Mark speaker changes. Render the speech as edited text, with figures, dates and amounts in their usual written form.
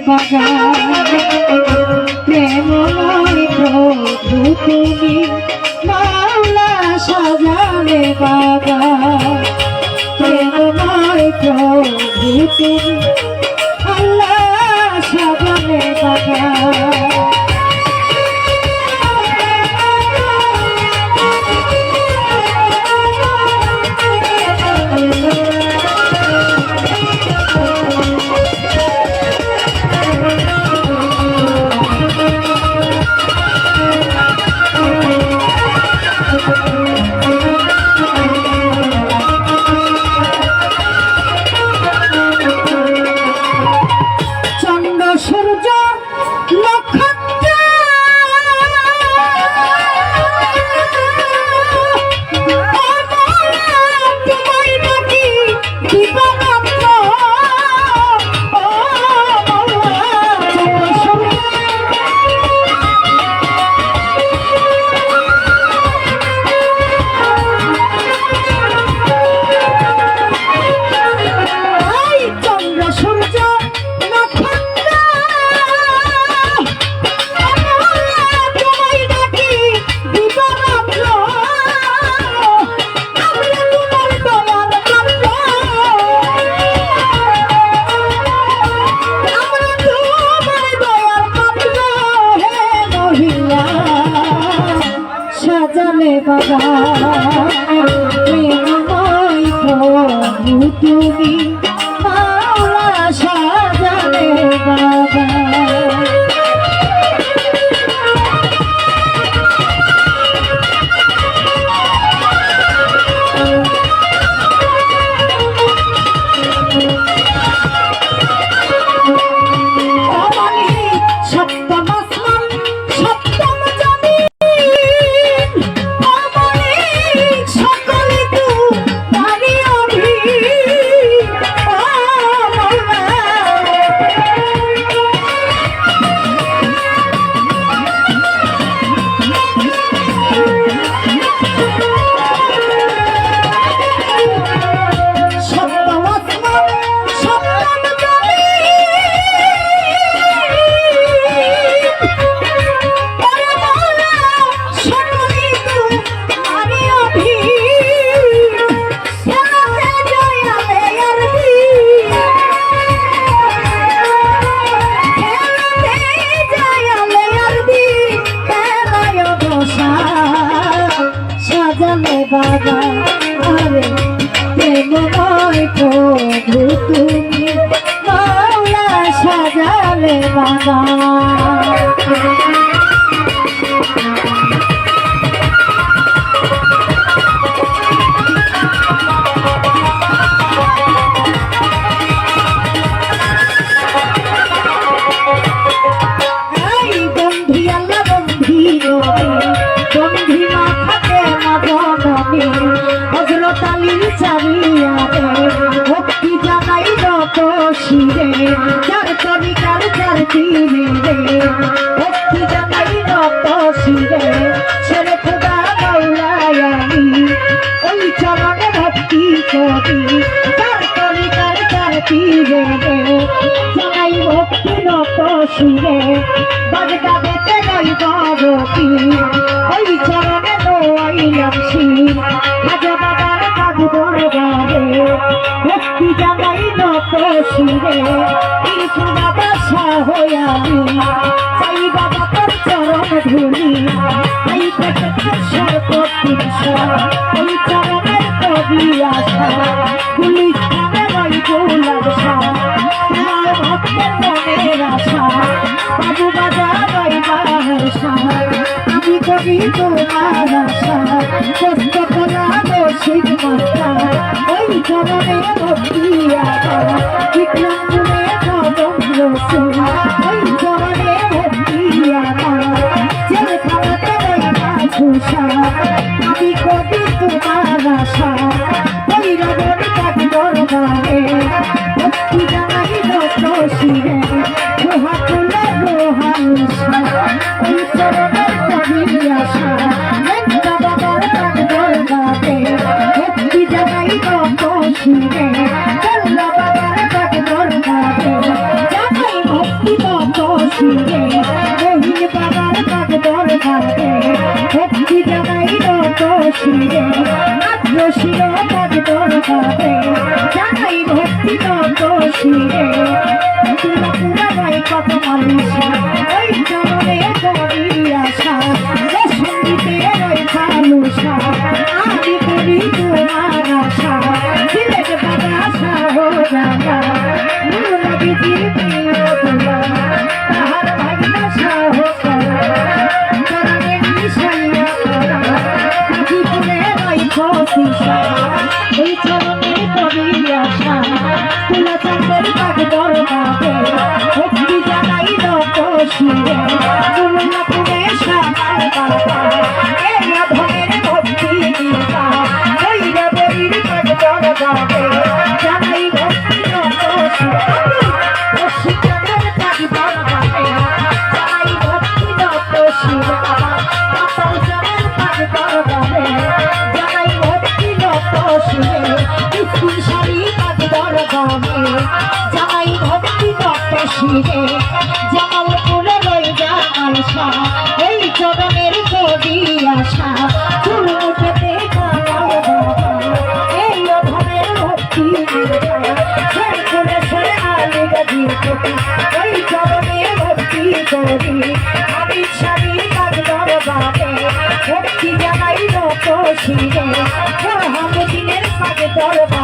Speaker 1: বাগান প্রেমময় প্রভু তুমি মাওলা সাজালে বাগান প্রেমময় প্রভু তুমি আল্লাহ সাজালে বাগান সূর্য নক্ষত্র তোমায় ডাকি দিবারাত্র চন্দ্র সূর্য সাজালে বাগান প্রেমময় প্রভু তুমি মাওলা সাজালে বাগান সাজালে বাগান আরে প্রেমময় প্রভু তুমি মাওলা সাজালে বাগান ভক্তি জানাই যত শিরে চার তরিকার চার দিনে রে ভক্তি জানাই যত শিরে ছেড়ে খোদা মাওলায় আমি ওই চরণে ভক্তি করি চার তরিকার চার দিনে রে জানাই ভক্তি নত শিরে বাজটা বেতে নাই গরতি ওই চরণে দোয়াইলাম শির আজ বাবার কাজ দরবারে ভক্তি জানাই নত শিরে কিছু বাবা হইয়া চাই বাবা তোর চরণ ধুলি এই সরপতি ওই চরণের কবি আশা গুলিস্তানে ওই গোলাপ শাহ ভক্তের মনের আশা বাবু বাজা ওই বাসা আমি কবি তোমার আশা কষ্ট করা বসিক মাতা ওই চরণে ভক্তি আশা বিক্রম তুমি কদম রসুল ওই চরণে ভক্তি আশা জেল খাওয়াতে ওই বাসুষা আমি কবি তোমার আশা ওই রবর কাঠ দরবারে ভক্তি জানাই যত শিরে রোহা তুলে রোহান ওই চরণের কবি আশা বাবার কাঠ দরবারে ভক্তি জানাই যত শিরে আদ্র শির কাজ দরকারে জানাই ভক্তি নত শিরে পুরা পুরা গাই কত মানুষে ওই চরণে করি আশা সঙ্গীতে ওই ভালোসা আমি করি তোমার আশা দিলে বাবা আশা হো জানা নবীজির প্রিয় তোলা তাহার ভাগ্য সাহস করা চরণে নিশাইয়া করা জীবনে ওই খসিসা ওই চরণে করি আশা তুলা চাঁদের পাগ দরবারে ভক্তি জানাই নত শিরে তুলনা পুরে সামাল বাবা এই অধমের ভক্তি গীতা ওই রবীর পাগ দরবারে জানাই ভক্তি নত শিরে ওই চাঁদের পাগ দরবারে জানাই ভক্তি নত শিরে মাতাল চাঁদের পাগ দরবারে জানাই ভক্তি নত শিরে স্কুল শাড়ি পাগ দরবারে জানাই ভক্তি নত শিরে জামালপুরে লই জামাল শাহ এই চরণের করি আশা চুল উঠেতে কামাল বাবা এই অধমের ভক্তি করে সরে আলে গাজির প্রতি ওই চরণের ভক্তি করি আমি শাড়ি পাগ দরবারে ভক্তি জানাই নত শিরে মহামদিনের পাগ দরবারে